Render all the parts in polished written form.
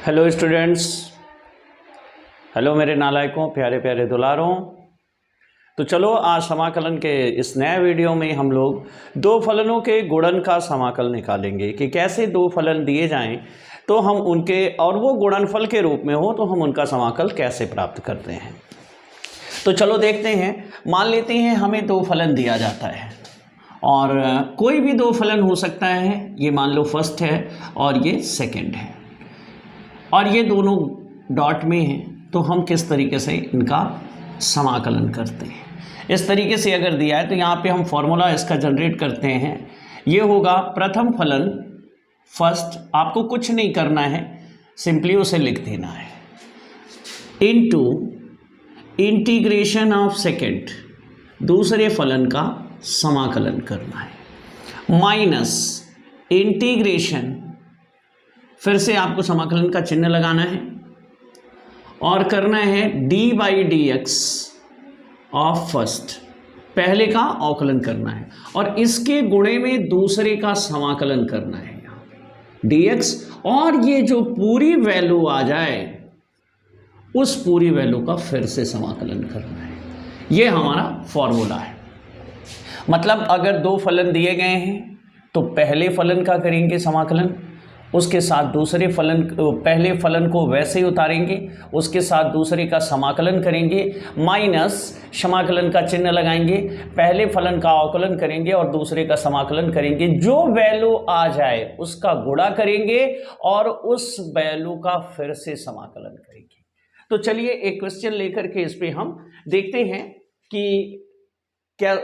Hello students, hello मेरे नालायकों, प्यारे प्यारे दुलारों। तो चलो आज समाकलन के इस नए वीडियो में हम लोग दो फलनों के गुणन का समाकल निकालेंगे कि कैसे दो फलन दिए जाएं तो हम उनके, और वो गुणनफल के रूप में हो तो हम उनका समाकल कैसे प्राप्त करते हैं। तो चलो देखते हैं। मान लेते हैं हमें दो फलन दिया जाता है और कोई भी दो फलन हो सकता है। ये मान लो फर्स्ट है और ये सेकंड है और ये दोनों डॉट में हैं, तो हम किस तरीके से इनका समाकलन करते हैं। इस तरीके से अगर दिया है तो यहाँ पे हम फॉर्मूला इसका जनरेट करते हैं। ये होगा प्रथम फलन फर्स्ट, आपको कुछ नहीं करना है, सिंपली उसे लिख देना है, इनटू इंटीग्रेशन ऑफ सेकंड, दूसरे फलन का समाकलन करना है, माइनस इंटीग्रेशन, फिर से आपको समाकलन का चिन्ह लगाना है और करना है D by D x of first, पहले का अवकलन करना है और इसके गुणे में दूसरे का समाकलन करना है यहाँ पे डी एक्स, और ये जो पूरी वैल्यू आ जाए उस पूरी वैल्यू का फिर से समाकलन करना है। ये हमारा फॉर्मूला है। मतलब अगर दो फलन दिए गए हैं तो पहले फलन का करेंगे समाकलन, उसके साथ दूसरे फलन, पहले फलन को वैसे ही उतारेंगे, उसके साथ दूसरे का समाकलन करेंगे, माइनस समाकलन का चिन्ह लगाएंगे, पहले फलन का अवकलन करेंगे और दूसरे का समाकलन करेंगे, जो वैल्यू आ जाए उसका गुणा करेंगे और उस वैल्यू का फिर से समाकलन करेंगे। तो चलिए एक क्वेश्चन लेकर के इस पे हम देखते हैं कि क्या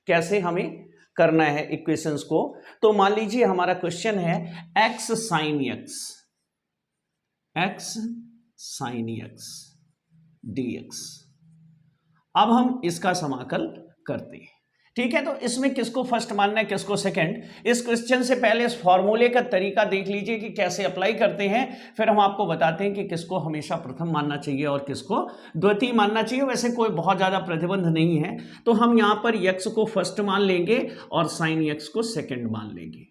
कैसे हमें करना है इक्वेशंस को। तो मान लीजिए हमारा क्वेश्चन है x sin x dx। अब हम इसका समाकल करते हैं, ठीक है। तो इसमें किसको फर्स्ट मानना है, किसको सेकंड, इस क्वेश्चन से पहले इस फॉर्मूले का तरीका देख लीजिए कि कैसे अप्लाई करते हैं, फिर हम आपको बताते हैं कि किसको हमेशा प्रथम मानना चाहिए और किसको द्वितीय मानना चाहिए। वैसे कोई बहुत ज़्यादा प्रतिबंध नहीं है, तो हम यहाँ पर x को फर्स्ट मान लेंगे और sin x को सेकंड मान लेंगे।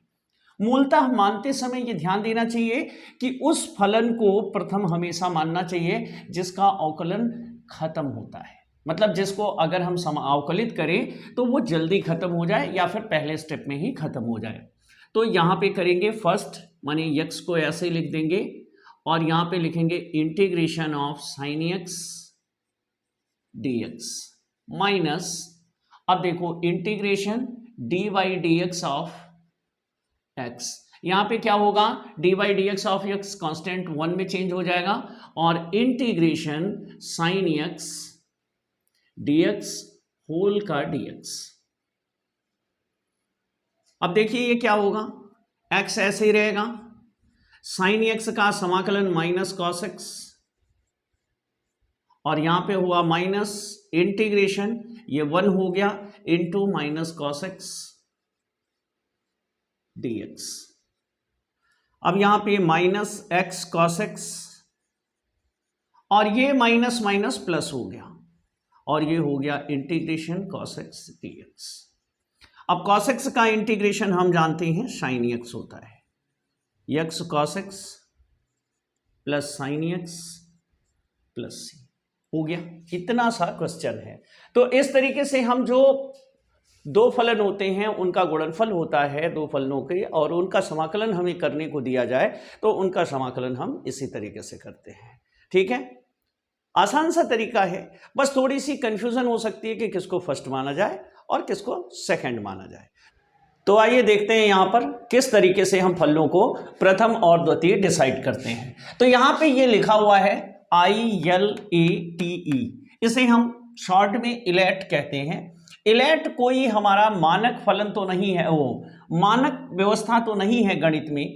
मूलतः मानते समय ये ध्यान देना चाहिए कि उस फलन को प्रथम हमेशा मानना चाहिए जिसका अवकलन खत्म होता है, मतलब जिसको अगर हम अवकलित करें तो वो जल्दी खत्म हो जाए या फिर पहले स्टेप में ही खत्म हो जाए। तो यहाँ पे करेंगे फर्स्ट, माने x को ऐसे लिख देंगे और यहाँ पे लिखेंगे integration of sin x dx minus, अब देखो integration D by D x of x। यहाँ पे क्या होगा, D by D x of x constant 1 में चेंज हो जाएगा और integration sin x dx whole का dx। अब देखिए ये क्या होगा, x ऐसे ही रहेगा, sin x का समाकलन माइनस कॉस x और यहां पे हुआ माइनस इंटीग्रेशन, ये 1 हो गया into minus cos x dx। अब यहां पे माइनस x कॉस x और ये माइनस माइनस प्लस हो गया और ये हो गया इंटीग्रेशन cos x dx। अब cos x का इंटीग्रेशन हम जानते हैं sin x होता है, x cos x plus sin x plus c हो गया। इतना सा क्वेश्चन है। तो इस तरीके से हम जो दो फलन होते हैं उनका गुणनफल होता है दो फलनों के, और उनका समाकलन हमें करने को दिया जाए तो उनका समाकलन हम इसी तरीके से करते हैं, ठीक है। आसान सा तरीका है, बस थोड़ी सी कंफ्यूजन हो सकती है कि किसको फर्स्ट माना जाए और किसको सेकंड माना जाए। तो आइए देखते हैं यहाँ पर किस तरीके से हम फलनों को प्रथम और द्वितीय डिसाइड करते हैं। तो यहाँ पे ये लिखा हुआ है ILATE, इसे हम शॉर्ट में इलेट कहते हैं। इलेट कोई हमारा मानक फलन तो नहीं है, वो मानक व्यवस्था तो नहीं है गणित में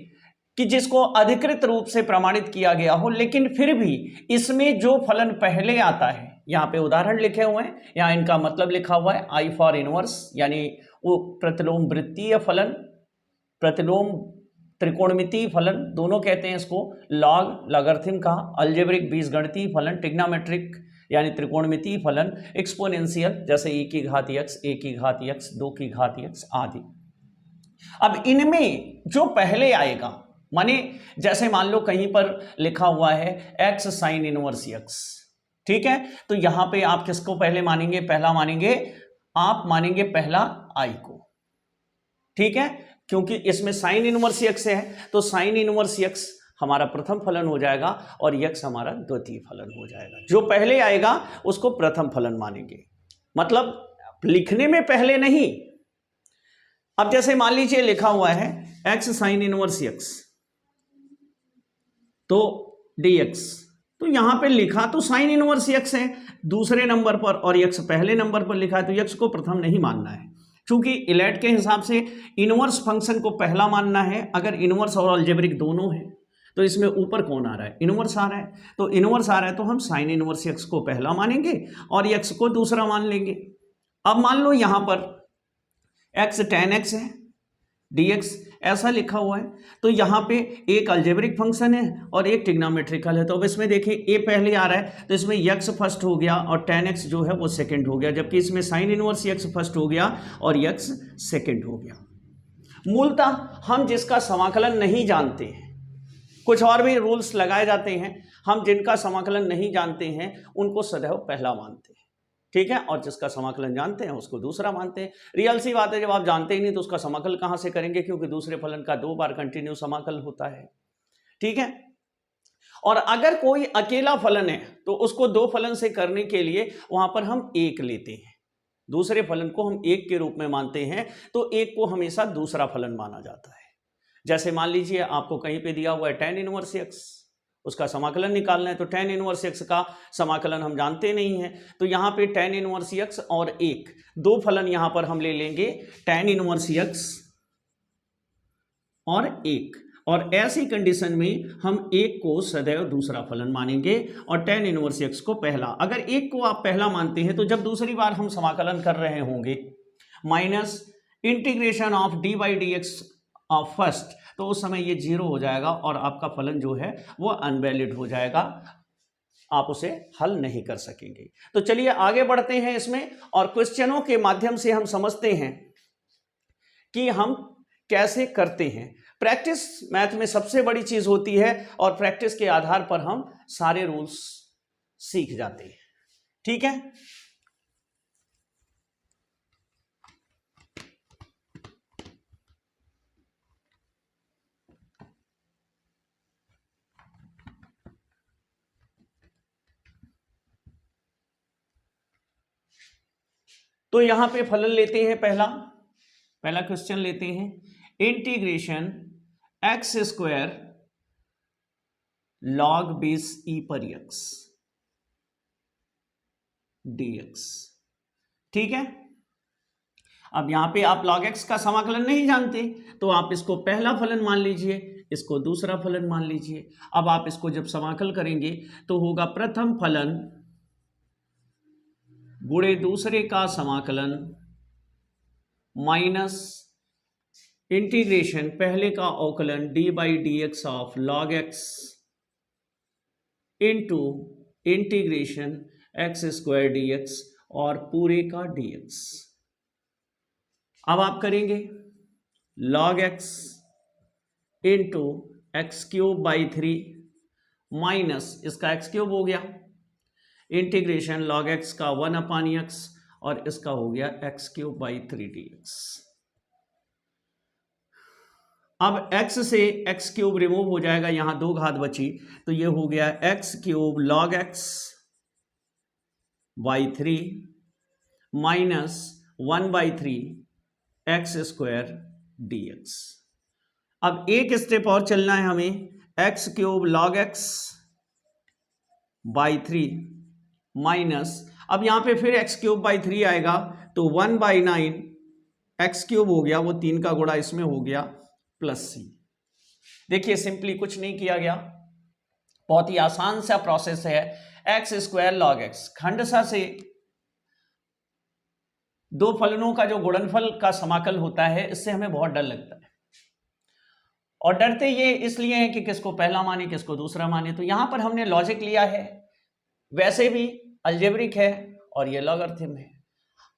कि जिसको अधिकृत रूप से प्रमाणित किया गया हो, लेकिन फिर भी इसमें जो फलन पहले आता है, यहाँ पे उदाहरण लिखे हुए हैं, यहाँ इनका मतलब लिखा हुआ है I फॉर इनवर्स, यानी वो प्रतिलोम वृत्तीय फलन, प्रतिलोम त्रिकोणमितीय फलन दोनों कहते हैं इसको, लॉग लॉगरिथम का, अलजेब्रिक बीजगणितीय फलन, ट्रिग्नोमेट्रिक यानी त्रिकोणमितीय फलन, एक्सपोनेंशियल जैसे e की घात x, a की घात x, 2 की घात x आदि। अब इनमें जो पहले आएगा माने जैसे मान लो कहीं पर लिखा हुआ है x साइन इनवर्स x, ठीक है, तो यहां पे आप किसको पहले मानेंगे, पहला मानेंगे, आप मानेंगे पहला i को, ठीक है, क्योंकि इसमें साइन इनवर्स x है, तो साइन इनवर्स x हमारा प्रथम फलन हो जाएगा और x हमारा द्वितीय फलन हो जाएगा। जो पहले आएगा उसको प्रथम फलन मानेंगे, मतलब लिखने में पहले नहीं। अब जैसे मान लीजिए लिखा हुआ है x साइन इनवर्स x तो dx, तो यहां पे लिखा तो साइन इनवर्स x है दूसरे नंबर पर और x पहले नंबर पर लिखा है, तो x को प्रथम नहीं मानना है, क्योंकि इलेट के हिसाब से इनवर्स फंक्शन को पहला मानना है। अगर इनवर्स और अलजेब्रिक दोनों है तो इसमें ऊपर कौन आ रहा है, इनवर्स आ रहा है, तो इनवर्स आ रहा है तो हम साइन इनवर्स x को पहला मानेंगे और x को दूसरा मान लेंगे। अब मान लो यहां पर x tan x है, dx ऐसा लिखा हुआ है, तो यहां पे एक अलजेब्रिक फंक्शन है और एक ट्रिग्नोमेट्रिकल है, तो अब इसमें देखिए a पहले आ रहा है तो इसमें x फर्स्ट हो गया और tan x जो है वो सेकंड हो गया, जबकि इसमें साइन इनवर्स x फर्स्ट हो गया और x सेकंड हो गया। मूलतः हम जिसका समाकलन नहीं जानते हैं, कुछ और भी रूल्स लगाए जाते हैं, हम जिनका समाकलन नहीं जानते हैं उनको सदैव पहला मानते हैं, ठीक है, और जिसका समाकलन जानते हैं उसको दूसरा मानते हैं। रियल सी बात है, जब आप जानते ही नहीं तो उसका समाकल कहां से करेंगे, क्योंकि दूसरे फलन का 2 बार कंटिन्यू समाकल होता है, ठीक है। और अगर कोई अकेला फलन है तो उसको 2 फलन से करने के लिए वहां पर हम 1 लेते हैं, दूसरे फलन को हम 1 के रूप में मानते हैं, तो 1 को हमेशा दूसरा फलन माना जाता है। जैसे मान लीजिए आपको कहीं पे दिया हुआ है tan इनवर्स x, उसका समाकलन निकालना है, तो tan इनवर्स x का समाकलन हम जानते नहीं हैं, तो यहाँ पे tan इनवर्स x और 1 2 फलन यहाँ पर हम ले लेंगे, tan इनवर्स x और 1, और ऐसी कंडीशन में हम 1 को सदैव दूसरा फलन मानेंगे और tan इनवर्स x को पहला। अगर 1 को आप पहला मानते हैं तो जब दूसरी बार हम समाकलन कर रहे होंगे minus integration of D by D x of first, तो उस समय ये 0 हो जाएगा और आपका फलन जो है वो अनवैलिड हो जाएगा, आप उसे हल नहीं कर सकेंगे। तो चलिए आगे बढ़ते हैं इसमें और क्वेश्चनों के माध्यम से हम समझते हैं कि हम कैसे करते हैं। प्रैक्टिस मैथ में सबसे बड़ी चीज होती है और प्रैक्टिस के आधार पर हम सारे रूल्स सीख जाते हैं, ठीक है। तो यहां पे फलन लेते हैं, पहला क्वेश्चन लेते हैं, integration x square log base e पर एक्स dx, ठीक है। अब यहां पे आप log x का समाकलन नहीं जानते तो आप इसको पहला फलन मान लीजिए, इसको दूसरा फलन मान लीजिए। अब आप इसको जब समाकल करेंगे तो होगा प्रथम फलन गुणे दूसरे का समाकलन माइनस इंटीग्रेशन पहले का अवकलन D by D x of log x into integration x square d x और पूरे का डी एक्स। अब आप करेंगे log x into x cube by 3 minus इसका एक्स क्यूब हो गया, इंटीग्रेशन log x का 1 अपान एक्स और इसका हो गया एक्स क्यूब बाई 3 dx। अब x से एक्स क्यूब रिमूव हो जाएगा, यहां 2 घात बची, तो ये हो गया x cube log x by 3 minus 1 by 3 x square dx। अब एक स्टेप और चलना है हमें, x cube log x by 3 minus, अब यहां पे फिर एक्स क्यूब बाई 3 आएगा तो 1 बाई 9 एक्स क्यूब हो गया, वो 3 का गुणा इसमें हो गया प्लस c। देखिए सिंपली कुछ नहीं किया गया, बहुत ही आसान सा प्रोसेस है। एक्स स्क्वायर log x खंडशः से 2 फलनों का जो गुणनफल का समाकल होता है, इससे हमें बहुत डर लगता है और डरते ये इसलिए है कि किसको पहला माने किसको दूसरा माने। तो यहां पर हमने लॉजिक लिया है, वैसे भी अलजेब्रिक है और ये लॉगरिथम है।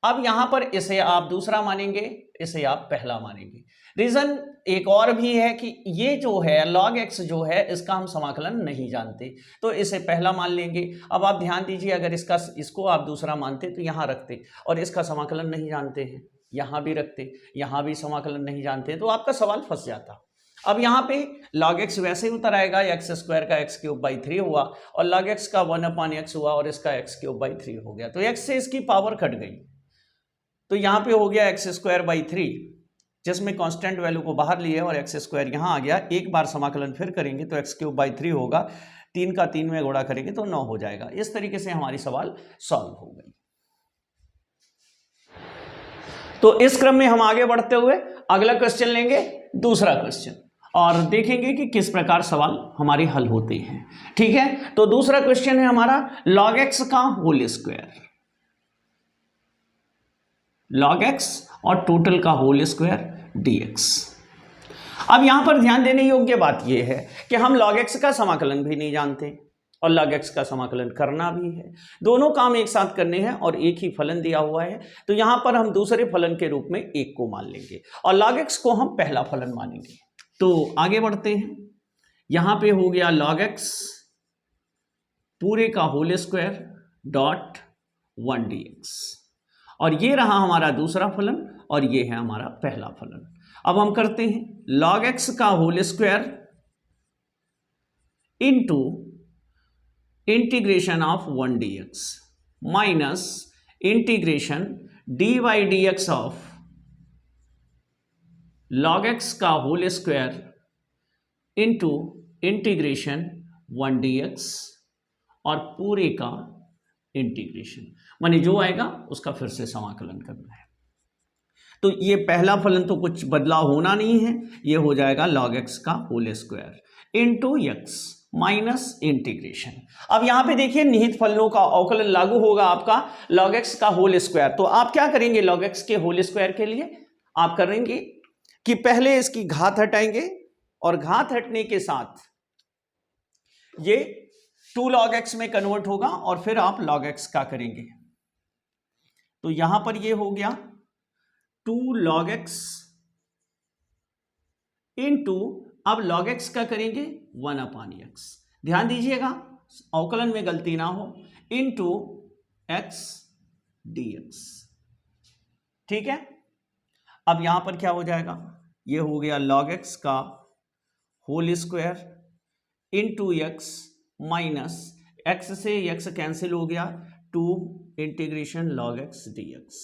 अब यहां पर इसे आप दूसरा मानेंगे, इसे आप पहला मानेंगे। रीजन एक और भी है कि ये जो है log x जो है इसका हम समाकलन नहीं जानते, तो इसे पहला मान लेंगे। अब आप ध्यान दीजिए, अगर इसको आप दूसरा मानते तो यहां रखते, और इसका समाकलन नहीं जानते हैं यहां भी रखते, यहां भी समाकलन नहीं जानते, तो आपका सवाल फंस जाता। अब यहाँ पे log x वैसे ही उतर आएगा, एक्स स्क्वायर का एक्स क्यूब बाई 3 हुआ, और log x का 1/x हुआ, और इसका एक्स क्यूब बाई 3 हो गया, तो x से इसकी पावर कट गई, तो यहाँ पे हो गया एक्स स्क्वायर बाई 3, जिसमें कांस्टेंट वैल्यू को बाहर लिए और एक्स स्क्वायर यहाँ आ गया। एक बार समाकलन फिर करेंगे तो एक्स क्यूब बाई 3 होगा, 3 का 3 में गुणा करेंगे तो 9 हो जाएगा। इस तरीके से हमारी सवाल सॉल्व हो गई। तो इस क्रम में हम आगे बढ़ते हुए अगला क्वेश्चन लेंगे, दूसरा क्वेश्चन, और देखेंगे कि किस प्रकार सवाल हमारे हल होते हैं। ठीक है, तो दूसरा क्वेश्चन है हमारा log x का होल स्क्वायर, log x और टोटल का होल स्क्वायर dx। अब यहां पर ध्यान देने योग्य बात यह है कि हम log x का समाकलन भी नहीं जानते और log x का समाकलन करना भी है, दोनों काम एक साथ करने हैं और एक ही फलन दिया हुआ है, तो यहां पर हम दूसरे फलन के रूप में एक को मान लेंगे और log x को हम पहला फलन मानेंगे। तो आगे बढ़ते हैं, यहां पे हो गया log x पूरे का होल स्क्वायर डॉट 1 dx, और ये रहा हमारा दूसरा फलन और ये है हमारा पहला फलन। अब हम करते हैं log x का whole square into integration of 1 dx minus integration dy dx of log x का whole square into integration 1 dx और पूरे का इंटीग्रेशन, माने जो आएगा उसका फिर से समाकलन करना है। तो ये पहला फलन तो कुछ बदलाव होना नहीं है, ये हो जाएगा log x का whole square into x minus integration. अब यहां पे देखिए निहित फलनों का अवकलन लागू होगा आपका log x का होल स्क्वायर, तो आप क्या करेंगे log x के होल स्क्वायर के लिए आप करेंगे कि पहले इसकी घात हटाएंगे और घात हटने के साथ ये 2 log x में कन्वर्ट होगा और फिर आप log x का करेंगे, तो यहां पर ये हो गया 2 log x इंटू, अब log x का करेंगे 1/x, ध्यान दीजिएगा अवकलन में गलती ना हो, इंटू x dx। ठीक है, अब यहां पर क्या हो जाएगा, ये हो गया log x का whole square into x minus x से x कैंसिल हो गया 2 इंटीग्रेशन log x dx।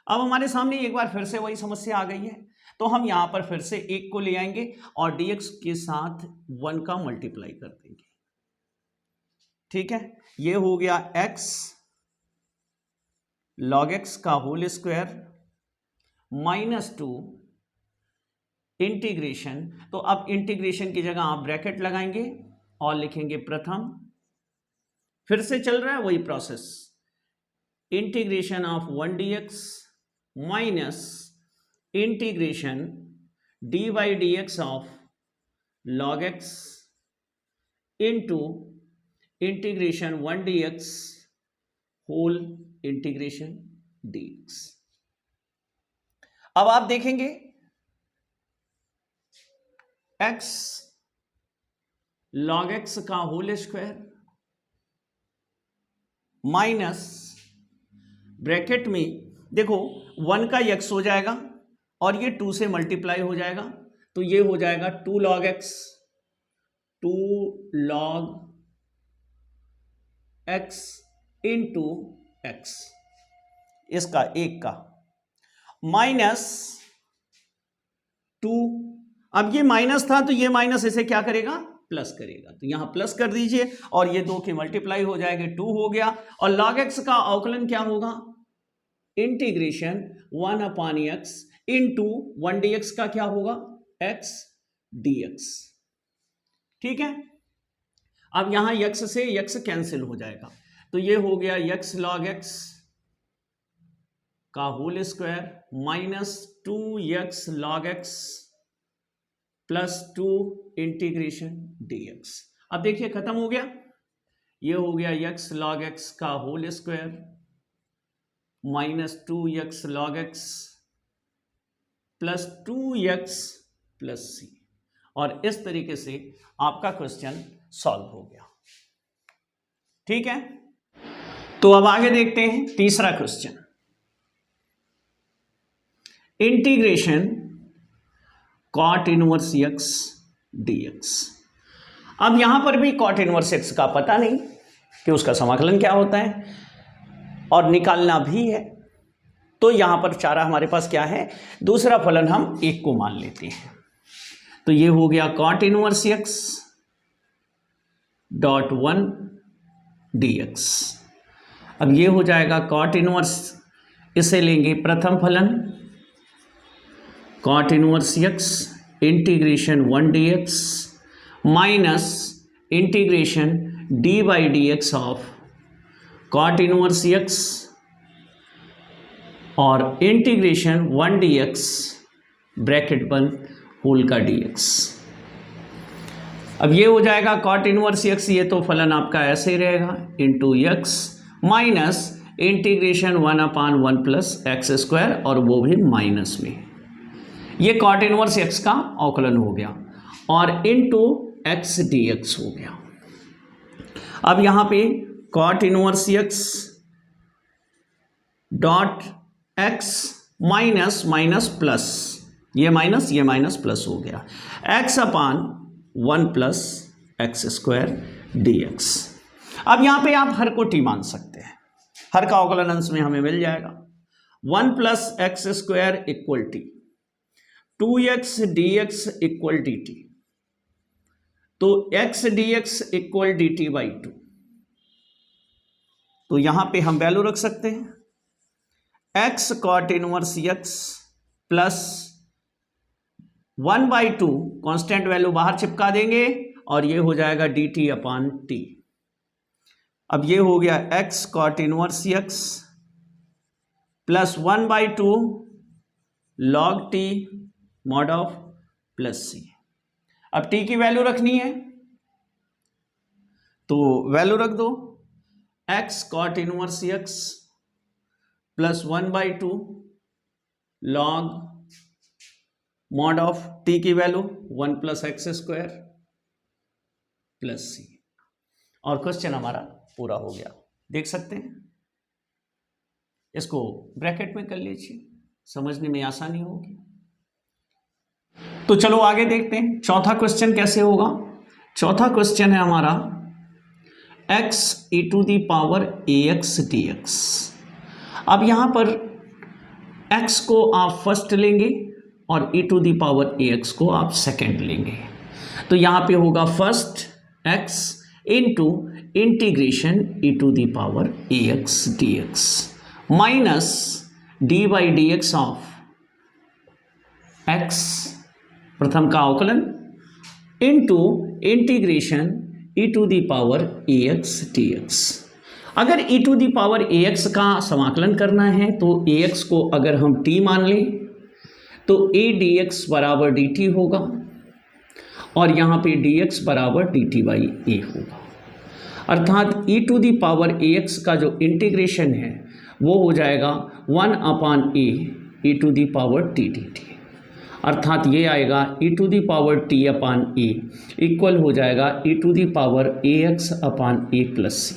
अब हमारे सामने एक बार फिर से वही समस्या आ गई है, तो हम यहां पर फिर से 1 को ले आएंगे और dx के साथ 1 का मल्टीप्लाई कर देंगे। ठीक है, ये हो गया x log x का होल स्क्वायर माइनस 2 इंटीग्रेशन, तो अब इंटीग्रेशन की जगह आप ब्रैकेट लगाएंगे और लिखेंगे प्रथम, फिर से चल रहा है वही process, integration of 1 dx minus integration dy dx of log x into integration 1 dx whole integration dx। अब आप देखेंगे x log x का होल स्क्वायर माइनस ब्रैकेट में देखो 1 का x हो जाएगा और ये 2 से मल्टीप्लाई हो जाएगा, तो ये हो जाएगा 2 log x, 2 log x into x, इसका एक का माइनस 2, अब ये माइनस था तो ये माइनस इसे क्या करेगा प्लस करेगा, तो यहां प्लस कर दीजिए और ये 2 के मल्टीप्लाई हो जाएंगे 2 हो गया, और log x का अवकलन क्या होगा इंटीग्रेशन 1/x इंटू 1 dx का क्या होगा x dx। ठीक है, अब यहां x से x कैंसिल हो जाएगा, तो ये हो गया x log x का whole square minus 2x log x plus 2 integration dx। अब देखिए खत्म हो गया, ये हो गया x log x का whole square minus 2x log x plus 2x plus c, और इस तरीके से आपका क्वेश्चन सॉल्व हो गया। ठीक है, तो अब आगे देखते हैं तीसरा question, integration cot inverse x dx। अब यहां पर भी कॉट इनवर्स x का पता नहीं कि उसका समाकलन क्या होता है और निकालना भी है, तो यहां पर चारा हमारे पास क्या है, दूसरा फलन हम एक को मान लेते हैं। तो ये हो गया cot inverse x dot 1 dx। अब ये हो जाएगा कॉट इनवर्स, इसे लेंगे प्रथम फलन cot inverse x integration 1 dx minus integration d by D x of cot inverse x और इंटीग्रेशन 1 dx ब्रैकेट बंद होल का dx। अब ये हो जाएगा कॉट इनवर्स x, ये तो फलन आपका ऐसे ही रहेगा into x minus integration 1/1 plus X square, और वो भी माइनस में। ये कॉट इनवर्स x का अवकलन हो गया और इंटू x dx हो गया। अब यहाँ पे cot inverse x dot x minus minus plus, ये माइनस प्लस हो गया, x/1 plus X square dx। अब यहाँ पे आप हर को t मान सकते हैं, हर का अवकलन अंश में हमें मिल जाएगा 1 plus X square equal T 2x dx equal dt, तो x dx equal dt by 2। तो यहां पे हम वैल्यू रख सकते हैं x cot inverse x plus 1/2, constant value बाहर चिपका देंगे और ये हो जाएगा dt अपॉन t। अब ये हो गया x cot inverse x plus 1/2 log t mod of plus c। अब t की वैल्यू रखनी है तो वैल्यू रख दो, x cot inverse x plus 1/2 log mod of t की value 1 plus X square plus c, और क्वेश्चन हमारा पूरा हो गया। देख सकते हैं, इसको ब्रैकेट में कर लीजिए, समझने में आसानी होगी। तो चलो आगे देखते हैं चौथा क्वेश्चन कैसे होगा। चौथा क्वेश्चन है हमारा x e to the power ax dx। अब यहां पर x को आप फर्स्ट लेंगे और e to the power ax को आप सेकंड लेंगे, तो यहां पे होगा first x into integration e to the power ax dx minus d by D x of x प्रथम का अवकलन into integration e to the power ax dx। अगर e to the power ax का समाकलन करना है तो ax को अगर हम t मान लें तो a dx बराबर dt होगा और यहाँ पे dx बराबर dt बाई a होगा, अर्थात e to the power ax का जो इंटीग्रेशन है वो हो जाएगा 1/a e to the power t dt, अर्थात ये आएगा e to the power t upon a equal हो जाएगा e to the power ax upon a plus c,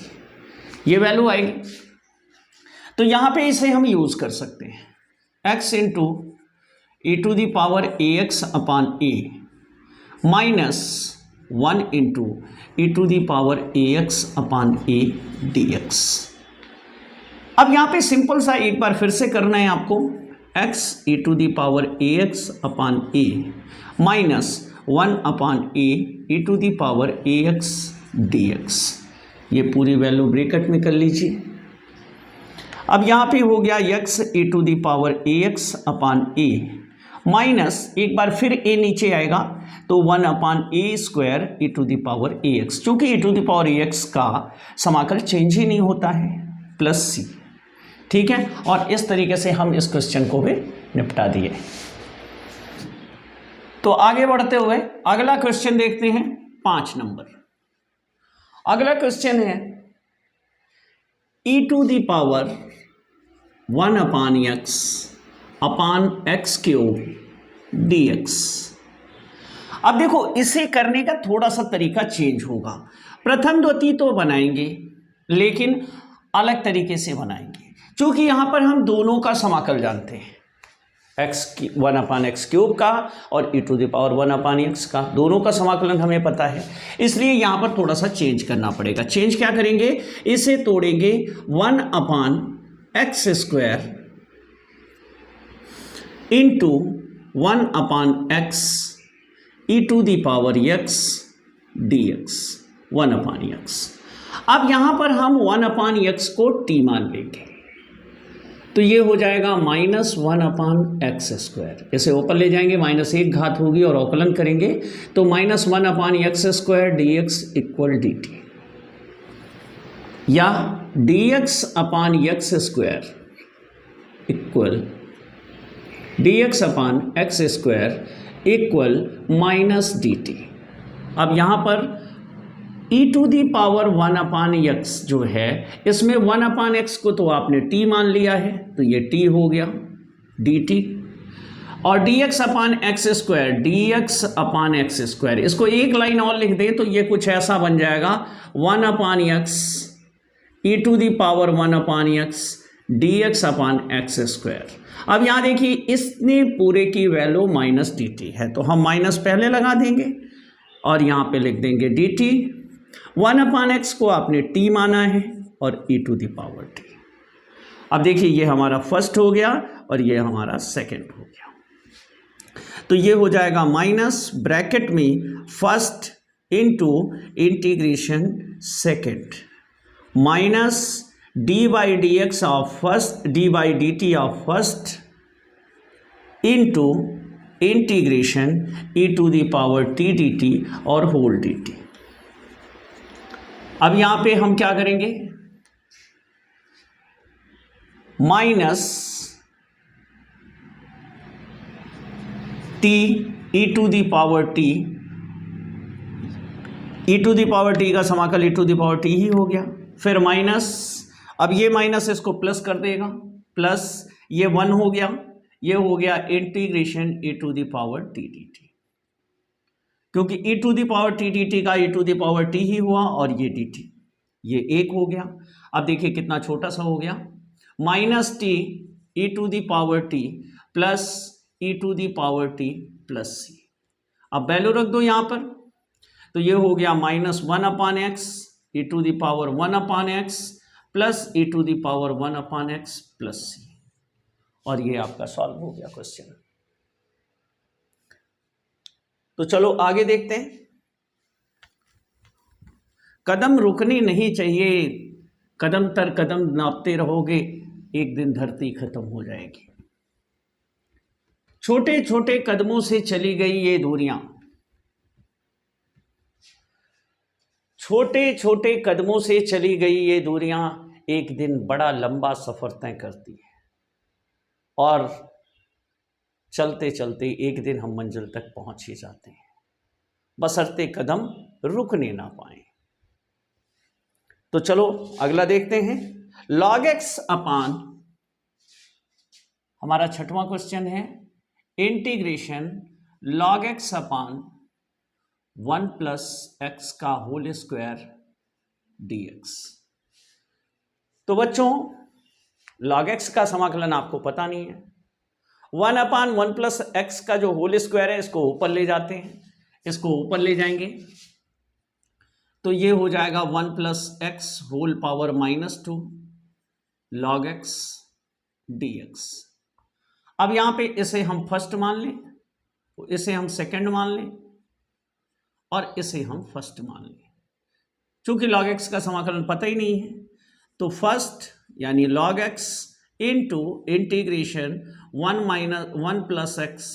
ये वैल्यू आएगी। तो यहाँ पे इसे हम यूज़ कर सकते हैं x into e to the power ax upon a minus 1 into e to the power ax upon a dx। अब यहाँ पे सिंपल सा एक बार फिर से करना है आपको, x e to the power ax upon a minus 1 upon a e to the power ax dx, ये पूरी वैल्यू ब्रैकेट में कर लीजिए। अब यहाँ पे हो गया x e to the power ax upon a minus एक बार फिर a नीचे आएगा तो 1 upon a square e to the power ax, चूँकि e to the power ax का समाकल चेंज ही नहीं होता है, प्लस c। ठीक है, और इस तरीके से हम इस क्वेश्चन को भी निपटा दिए। तो आगे बढ़ते हुए अगला क्वेश्चन देखते हैं 5 नंबर। अगला क्वेश्चन है e to the power 1 upon X upon X cube D X. अब देखो इसे करने का थोड़ा सा तरीका चेंज होगा। प्रथम द्वितीय तो बनाएंगे लेकिन अलग तरीके से बनाएंगे, क्योंकि यहां पर हम दोनों का समाकल जानते हैं, एक्स 1 अपान एक्स क्यूब का और e to the power 1 upon X का, दोनों का समाकलन हमें पता है। इसलिए यहां पर थोड़ा सा चेंज करना पड़ेगा। चेंज क्या करेंगे, इसे तोड़ेंगे 1 upon x square into 1 upon x e to the power x d x 1 upon x. अब यहां पर हम 1 अपान एक्स को t मान लेंगे, तो ये हो जाएगा -1 अपान एक्स स्क्वायर। इसे ऊपर ले जाएंगे, -1 घात होगी और अवकलन करेंगे तो -1 upon x square d x equal d t, या d x upon x square equal d x upon x square equal minus d t. अब यहाँ पर e to the power 1 upon x जो है, इसमें 1 अपान एक्स को तो आपने t मान लिया है, तो ये t हो गया dt, और dx upon x square dx upon x square, इसको एक लाइन और लिख दें तो ये कुछ ऐसा बन जाएगा 1 upon x e to the power 1 upon x dx upon x square. अब यहाँ देखिए इसने पूरे की वैल्यू माइनस dt है, तो हम माइनस पहले लगा देंगे और यहाँ पे लिख देंगे dt। 1 अपान एक्स को आपने t माना है और e to the power t। अब देखिए ये हमारा फर्स्ट हो गया और ये हमारा सेकंड हो गया, तो ये हो जाएगा माइनस ब्रैकेट में first into integration second minus d by D x of first d by d t of first into integration e to the power t d t और होल डी टी। अब यहां पे हम क्या करेंगे, minus t e to the power t, e to the power t का समाकल e to the power t ही हो गया, फिर माइनस, अब ये माइनस इसको प्लस कर देगा, प्लस ये 1 हो गया, ये हो गया integration e to the power t d t, क्योंकि e to the power t d t का e to the power t ही हुआ और ये डी टी, ये 1 हो गया। अब देखिए कितना छोटा सा हो गया, minus t e to the power t plus e to the power t plus c. अब वैल्यू रख दो यहाँ पर, तो ये हो गया -1 upon x e to the power 1 upon x plus e to the power 1 upon x plus c, और ये आपका सॉल्व हो गया क्वेश्चन। तो चलो आगे देखते हैं। कदम रुकनी नहीं चाहिए, कदम तर कदम नापते रहोगे, एक दिन धरती खत्म हो जाएगी। छोटे छोटे कदमों से चली गई ये दूरियां, छोटे छोटे कदमों से चली गई ये दूरियां एक दिन बड़ा लंबा सफर तय करती है, और चलते चलते एक दिन हम मंजिल तक पहुंच ही जाते हैं, बशर्ते कदम रुकने ना पाए। तो चलो अगला देखते हैं। log x अपान, हमारा 6वां क्वेश्चन है, इंटीग्रेशन log x अपान 1 प्लस एक्स का होल स्क्वायर dx। तो बच्चों log x का समाकलन आपको पता नहीं है, 1 अपान 1 प्लस एक्स का जो होल स्क्वायर है इसको ऊपर ले जाते हैं, इसको ऊपर ले जाएंगे तो ये हो जाएगा 1 plus X whole power -2 log x dx। अब यहां पे इसे हम फर्स्ट मान लें, इसे हम सेकंड मान लें और इसे हम फर्स्ट मान लें। चूंकि log x का समाकलन पता ही नहीं है, तो फर्स्ट यानी log x into integration 1 plus X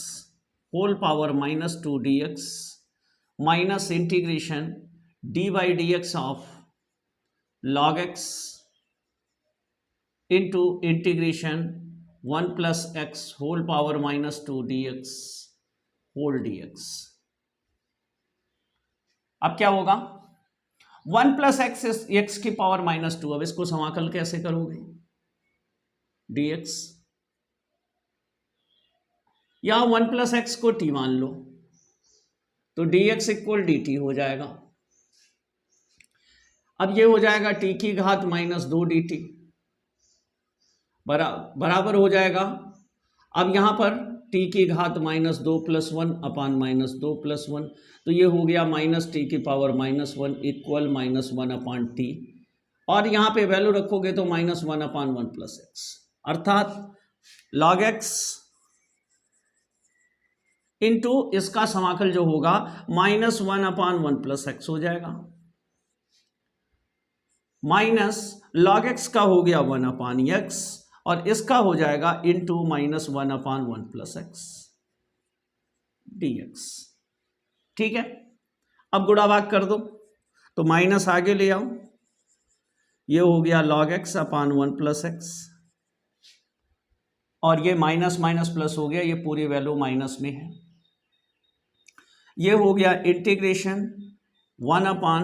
whole power -2 dx minus integration D by D x of log x into integration 1 plus X whole power -2 dx whole dx। अब क्या होगा, 1 प्लस एक्स की पावर -2, अब इसको समाकल कैसे करोगे, dx, या 1 प्लस एक्स को t मान लो तो dx इक्वल dt हो जाएगा। अब ये हो जाएगा t की घात -2 dt बराबर हो जाएगा। अब यहाँ पर t की घात -2 + 1 अपान -2 + 1, तो ये हो गया -t की पावर -1 इक्वल -1 अपान t, और यहाँ पे वैल्यू रखोगे तो -1 अपान 1 + x, अर्थात log x इंटू इसका समाकल जो होगा -1 अपान 1 + x हो जाएगा, माइनस log x का हो गया 1 अपान x, और इसका हो जाएगा इंटू -1 अपान 1 + x dx। ठीक है, अब गुणा भाग कर दो तो माइनस आगे ले आओ, ये हो गया log x अपान 1 + x, और ये माइनस माइनस प्लस हो गया, ये पूरी वैल्यू माइनस में है। ये हो गया इंटीग्रेशन 1 अपान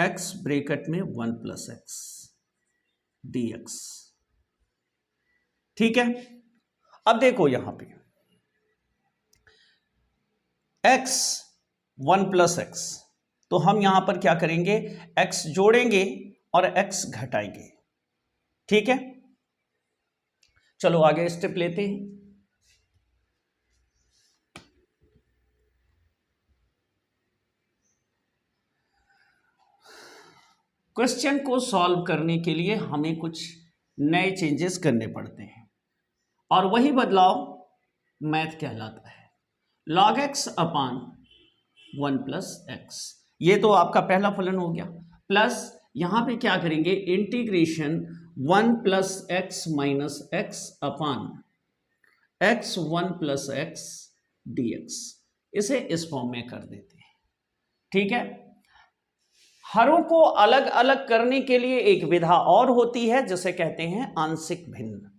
x ब्रैकेट में 1 + x dx। ठीक है, अब देखो यहां पे x 1 + x, तो हम यहां पर क्या करेंगे, x जोड़ेंगे और x घटाएंगे। ठीक है, चलो आगे स्टेप लेते हैं। क्वेश्चन को सॉल्व करने के लिए हमें कुछ नए चेंजेस करने पड़ते हैं, और वही बदलाव मैथ कहलाता है। log x अपान 1 + x, ये तो आपका पहला फलन हो गया, प्लस यहां पे क्या करेंगे, integration 1 + x - x upon x 1 + x dx, इसे इस फॉर्म में कर देते हैं। ठीक है, हरों को अलग अलग करने के लिए एक विधा और होती है जिसे कहते हैं आंशिक भिन्न।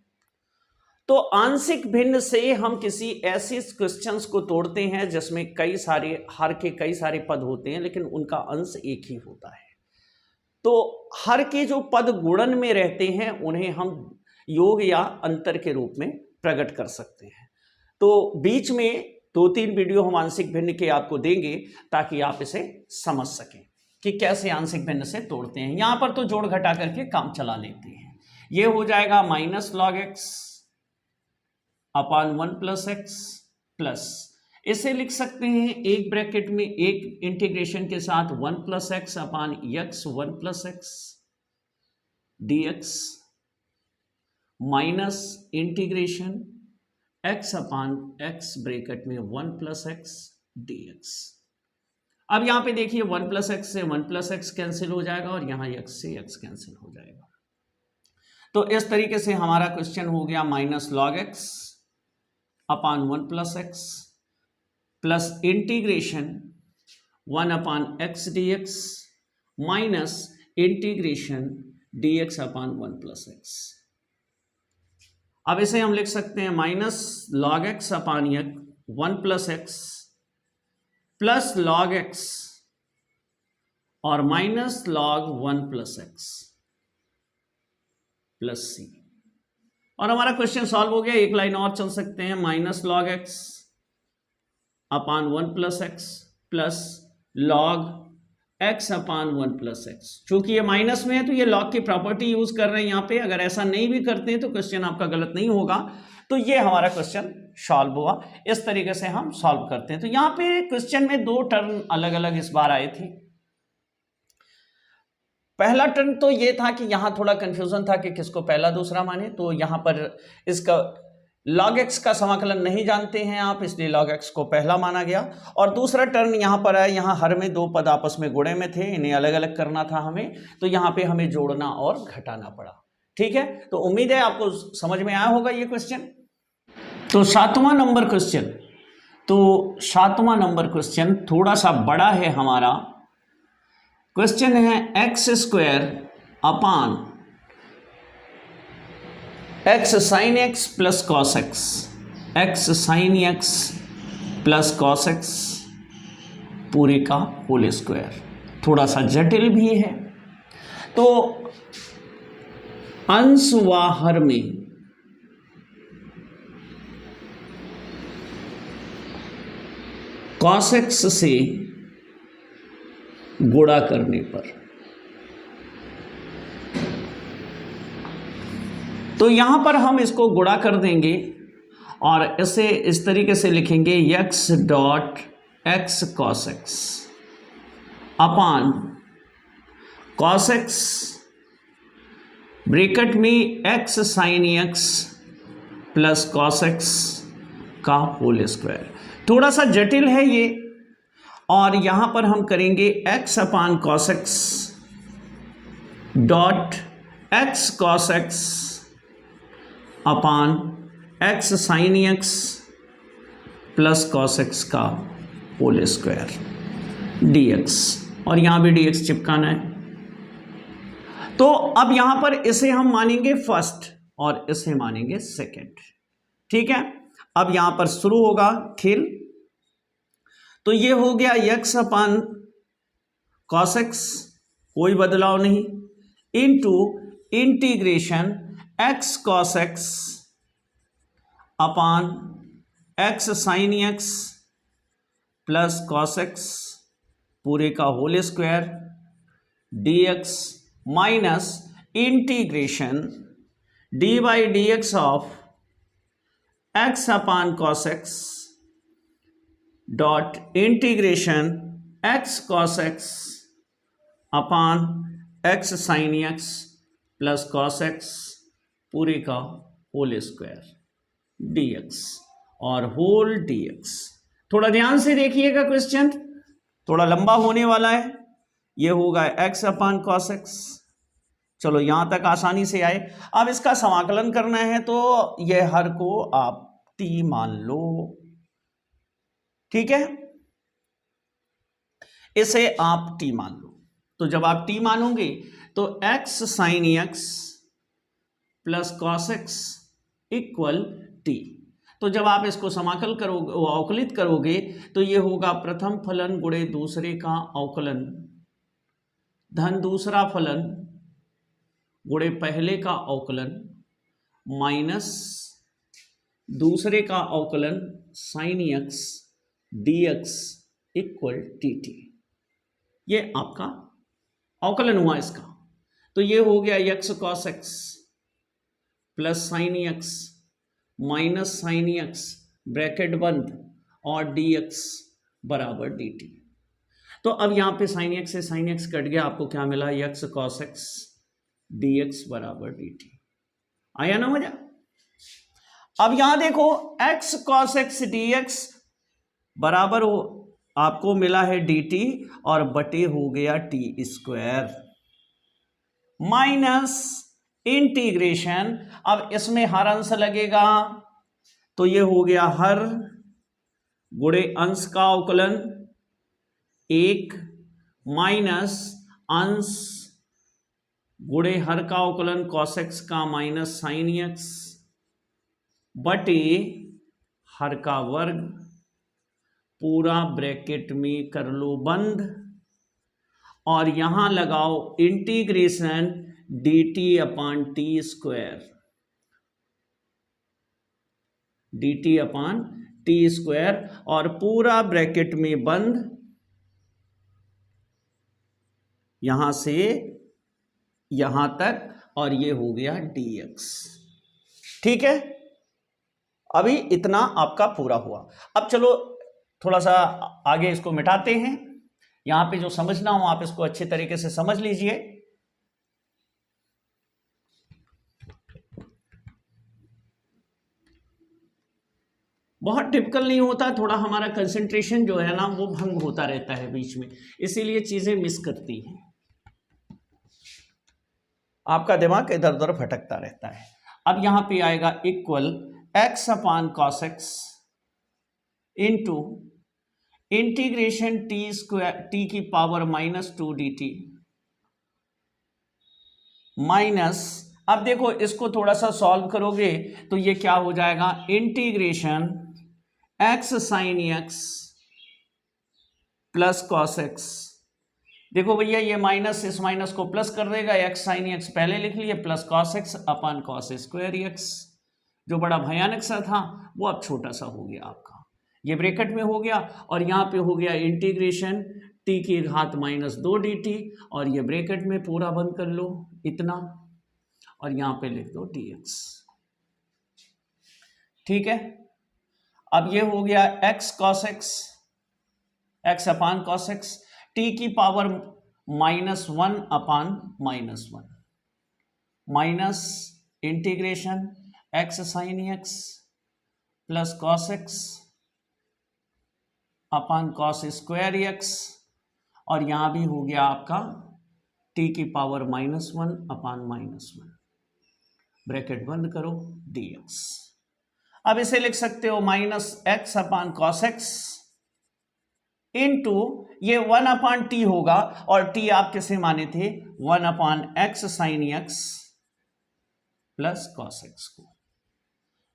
तो आंशिक भिन्न से हम किसी ऐसे क्वेश्चंस को तोड़ते हैं जिसमें कई सारे हर के कई सारे पद होते हैं लेकिन उनका अंश एक ही होता है। तो हर के जो पद गुणन में रहते हैं उन्हें हम योग या अंतर के रूप में प्रकट कर सकते हैं। तो बीच में 2-3 वीडियो हम आंशिक भिन्न के आपको देंगे ताकि आप इसे समझ सकें कि कैसे आंशिक भिन्न से तोड़ते हैं। यहां पर तो जोड़ घटा करके काम चला लेते हैं। ये हो जाएगा -log x अपान 1 + x प्लस, इसे लिख सकते हैं एक ब्रैकेट में एक इंटीग्रेशन के साथ 1 + x upon x 1 + x dx minus integration x upon x bracket में 1 + x dx। अब यहां पे देखिए 1 + x से 1 + x कैंसिल हो जाएगा और यहां x से x कैंसिल हो जाएगा। तो इस तरीके से हमारा क्वेश्चन हो गया -log x अपान 1 + x प्लस इंटीग्रेशन 1 अपान x dx minus integration dx अपान 1 + x। अब इसे हम लिख सकते हैं -log x अपान 1 + x प्लस log x और -log 1 + x प्लस c, और हमारा क्वेश्चन सॉल्व हो गया। एक लाइन और चल सकते हैं, -log x अपान 1 + x प्लस log x अपान 1 + x। चूंकि ये माइनस में है तो ये log की प्रॉपर्टी यूज कर रहे हैं यहाँ पे। अगर ऐसा नहीं भी करते हैं तो क्वेश्चन आपका गलत नहीं होगा। तो ये हमारा क्वेश्चन सॉल्व हुआ। इस तरीके से हम सॉल्व करते हैं। तो यहाँ पे क्वेश्चन में 2 टर्म अलग अलग इस बार आए थे। पहला टर्म तो ये था कि यहां थोड़ा कंफ्यूजन था कि किसको पहला दूसरा माने, तो यहां पर इसका log x का समाकलन नहीं जानते हैं आप, इसलिए log x को पहला माना गया। और दूसरा टर्म यहां पर है, यहां हर में 2 पद आपस में गुणे में थे, इन्हें अलग अलग करना था हमें, तो यहां पे हमें जोड़ना और घटाना पड़ा। ठीक है, तो उम्मीद है आपको समझ में आया होगा ये क्वेश्चन। तो 7वां नंबर क्वेश्चन थोड़ा सा बड़ा है हमारा। क्वेश्चन है x² अपान x sin x plus cos x, x sin x plus cos x पूरे का होल स्क्वायर। थोड़ा सा जटिल भी है। तो अंश व हर में cos x से गुणा करने पर, तो यहां पर हम इसको गुणा कर देंगे और इसे इस तरीके से लिखेंगे x dot x cos x upon cos x bracket में x sin x plus cos x का होल स्क्वायर। थोड़ा सा जटिल है ये, और यहां पर हम करेंगे x upon cos x dot x cos x upon x sin x plus cos x का होल स्क्वायर dx, और यहां भी dx चिपकाना है। तो अब यहां पर इसे हम मानेंगे फर्स्ट और इसे मानेंगे सेकंड, ठीक है। अब यहां पर शुरू होगा खेल। तो ये हो गया x अपान cos x, कोई बदलाव नहीं, into integration x cos x upon x sin x plus cos x पूरे का whole square dx minus integration dy dx of x upon cos x dot integration x cos x upon x sin x plus cos x पूरे का whole square dx और whole dx। थोड़ा ध्यान से देखिएगा, question थोड़ा लंबा होने वाला है। ये होगा x अपान cos x। चलो यहां तक आसानी से आए। अब इसका समाकलन करना है, तो यह हर को आप t मान लो, ठीक है, इसे आप t मान लो। तो जब आप t मानोगे तो x sin x plus cos x equal t। तो जब आप इसको समाकल करोगे, अवकलित करोगे, तो ये होगा प्रथम फलन गुणे दूसरे का अवकलन धन दूसरा फलन गुणे पहले का अवकलन माइनस दूसरे का अवकलन sin x dx equal dt। ये आपका अवकलन हुआ इसका। तो ये हो गया x cos x plus sin x minus sin x bracket बंद और dx बराबर dt। तो अब यहां पे sin x से sin x कट गया, आपको क्या मिला, x cos x dx बराबर dt। आया ना मजा। अब यहां देखो x cos x dx बराबर हो, आपको मिला है dt और बटे हो गया t स्क्वायर माइनस इंटीग्रेशन। अब इसमें हर अंश लगेगा, तो ये हो गया हर गुणे अंश का अवकलन 1 माइनस अंश गुणे हर का अवकलन cos x का माइनस sin x बटे हर का वर्ग पूरा ब्रैकेट में कर लो बंद, और यहां लगाओ इंटीग्रेशन dt अपान टी स्क्वायर, dt अपान टी स्क्वायर और पूरा ब्रैकेट में बंद, यहां से यहां तक, और ये हो गया dx, ठीक है। अभी इतना आपका पूरा हुआ। अब चलो थोड़ा सा आगे इसको मिटाते हैं। यहां पे जो समझना हो आप इसको अच्छे तरीके से समझ लीजिए। बहुत टिपिकल नहीं होता, थोड़ा हमारा कंसंट्रेशन जो है ना वो भंग होता रहता है बीच में, इसीलिए चीजें मिस करती हैं, आपका दिमाग इधर उधर भटकता रहता है। अब यहां पे आएगा equal x upon cos x into integration t की पावर -2 dt माइनस, अब देखो इसको थोड़ा सा सॉल्व करोगे तो ये क्या हो जाएगा, integration x sin x plus cos x। देखो भैया ये माइनस इस माइनस को प्लस कर देगा, x sin x पहले लिख लिए plus cos x upon cos square x, जो बड़ा भयानक सा था वो अब छोटा सा हो गया आपका। ये ब्रैकेट में हो गया, और यहाँ पे हो गया इंटीग्रेशन t की घात -2 dt, और ये ब्रैकेट में पूरा बंद कर लो इतना, और यहाँ पे लिख दो dx। ठीक है, अब ये हो गया x cos x, x upon cos x, t की पावर -1 अपान -1 minus integration x sin x plus cos x upon cos square x, और यहां भी हो गया आपका t की पावर -1 अपान -1, ब्रैकेट बंद करो dx। अब इसे लिख सकते हो -x upon cos x into ये 1 अपान टी होगा, और t आप किसे माने थे 1 अपान x sin x plus cos x को।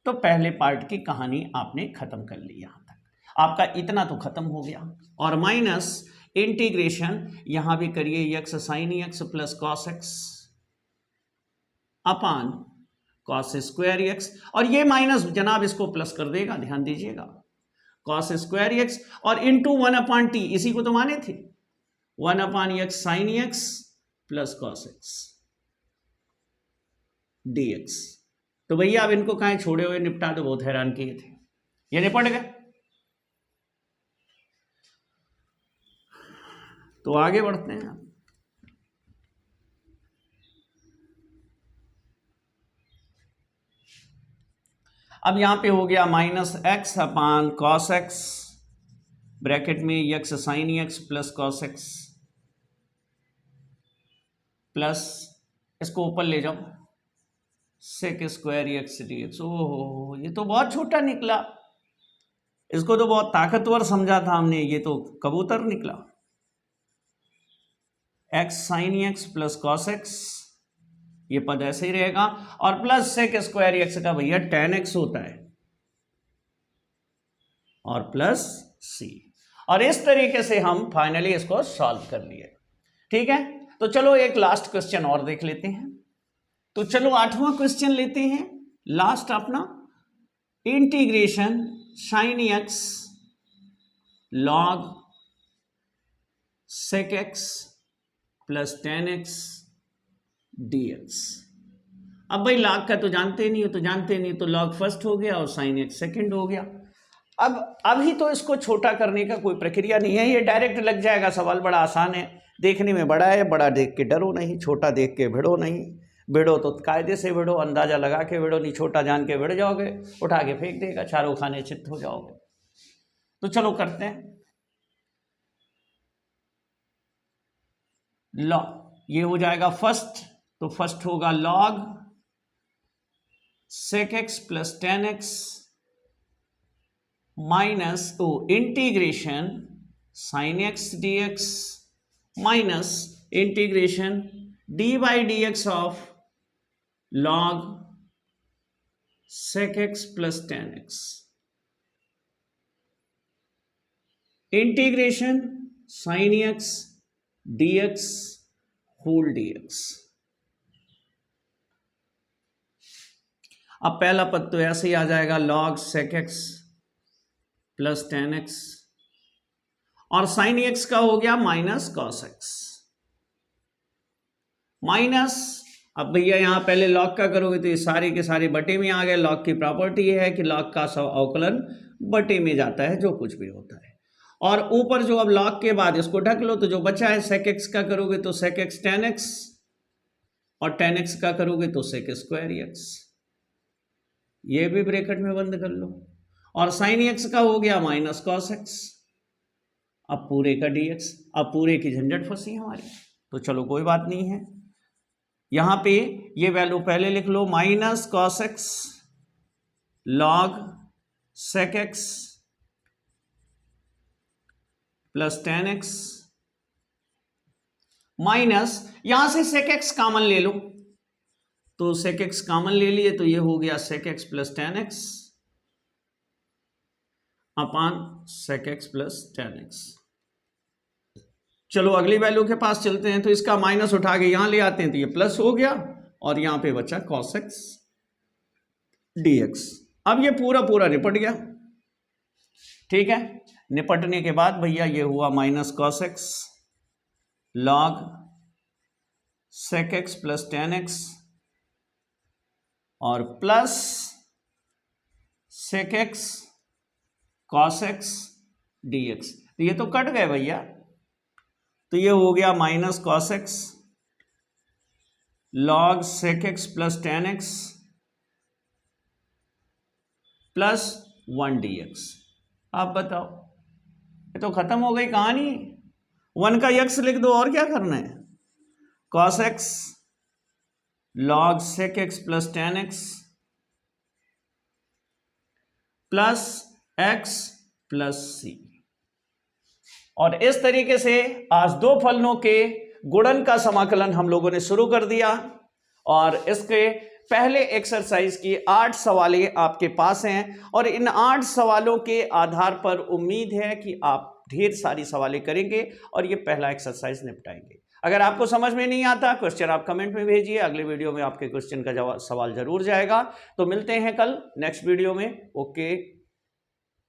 तो पहले पार्ट की कहानी आपने खत्म कर ली, यहां तक आपका इतना तो खत्म हो गया, और माइनस इंटीग्रेशन यहां भी करिए x sin x plus cos x upon cos square x, और ये माइनस जनाब इसको प्लस कर देगा, ध्यान दीजिएगा, cos स्क्वायर x और इंटू 1 अपान टी, इसी को तो माने थे 1 अपान x sin x plus cos x dx। तो भैया अब इनको कहीं छोड़े हुए निपटा दो, बहुत हैरान किए थे, ये निपट गए। तो आगे बढ़ते हैं। अब यहां पे हो गया -x upon cos x, bracket में x sin x plus cos x, plus इसको ऊपर ले जाओ sec स्क्वायर x dx। ओहो, ये तो बहुत छोटा निकला, इसको तो बहुत ताकतवर समझा था हमने, ये तो कबूतर निकला। x sin x plus cos x, ये पद ऐसे ही रहेगा, और प्लस sec स्क्वायर x का भैया tan x होता है, और प्लस c, और इस तरीके से हम फाइनली इसको सॉल्व कर लिए। ठीक है, तो चलो एक लास्ट क्वेश्चन और देख लेते हैं। तो चलो 8वां क्वेश्चन लेते हैं, लास्ट अपना, integration sin x log sec x plus tan x dx। अब भाई log का तो जानते नहीं हो, तो जानते नहीं तो log फर्स्ट हो गया और sin x सेकंड हो गया। अब अभी तो इसको छोटा करने का कोई प्रक्रिया नहीं है, ये डायरेक्ट लग जाएगा, सवाल बड़ा आसान है, देखने में बड़ा है, बड़ा देख के डरो नहीं, छोटा देख के भिड़ो नहीं, भिड़ो तो कायदे से भिड़ो, अंदाजा लगा के भिड़ो, नहीं छोटा जान के भिड़ जाओगे, उठा के फेंक देगा, चारों खाने चित्त हो जाओगे। तो चलो करते हैं, लॉग, ये हो जाएगा फर्स्ट, तो फर्स्ट होगा log sec x plus tan x minus integration sin x dx minus integration d by dx of log sec x plus tan x integration sin x dx whole dx। अब पहला पद तो ऐसे ही आ जाएगा log sec x plus tan x, और sin x का हो गया माइनस cos x माइनस, अब भैया यहां पहले लॉग का करोगे तो ये सारे के सारे बटे में आ गए। लॉग की प्रॉपर्टी ये है कि लॉग का अवकलन बटे में जाता है, जो कुछ भी होता है, और ऊपर जो अब लॉग के बाद इसको ढक लो, तो जो बचा है sec x का करोगे तो sec x tan x, और tan x का करोगे तो sec स्क्वायर x, ये भी ब्रैकेट में बंद कर लो, और sin x का हो गया माइनस cos x, अब पूरे का dx। अब पूरे की झंझट फंसी हमारी, तो चलो कोई बात नहीं है, यहां पे ये वैल्यू पहले लिख लो, minus cos x log sec x plus tan x, minus यहां से sec x कॉमन ले लो, तो sec x कॉमन ले लिए, तो ये हो गया sec x plus tan x अपान sec x plus tan x। चलो अगली वैल्यू के पास चलते हैं, तो इसका माइनस उठा के यहां ले आते हैं, तो ये प्लस हो गया, और यहां पे बचा cos x dx। अब ये पूरा पूरा निपट गया, ठीक है, निपटने के बाद भैया ये हुआ minus cos x log sec x plus tan x और plus sec x cos x d x. तो ये तो कट गए भैया, तो ये हो गया minus cos x log sec x plus tan x plus 1 dx। आप बताओ, ये तो खत्म हो गई कहानी। 1 का यक्स लिख दो, और क्या करना है। Cos x log sec x plus tan x plus x plus c. और इस तरीके से आज दो फलनों के गुणन का समाकलन हम लोगों ने शुरू कर दिया और इसके पहले एक्सरसाइज की 8 सवालें आपके पास हैं और इन 8 सवालों के आधार पर उम्मीद है कि आप ढेर सारी सवालें करेंगे और ये पहला एक्सरसाइज निपटाएंगे। अगर आपको समझ में नहीं आता क्वेश्चन आप कमेंट में भेजिए, अगले वीडियो में आपके क्वेश्चन का सवाल जरूर जाएगा। तो मिलते हैं कल नेक्स्ट वीडियो में। ओके।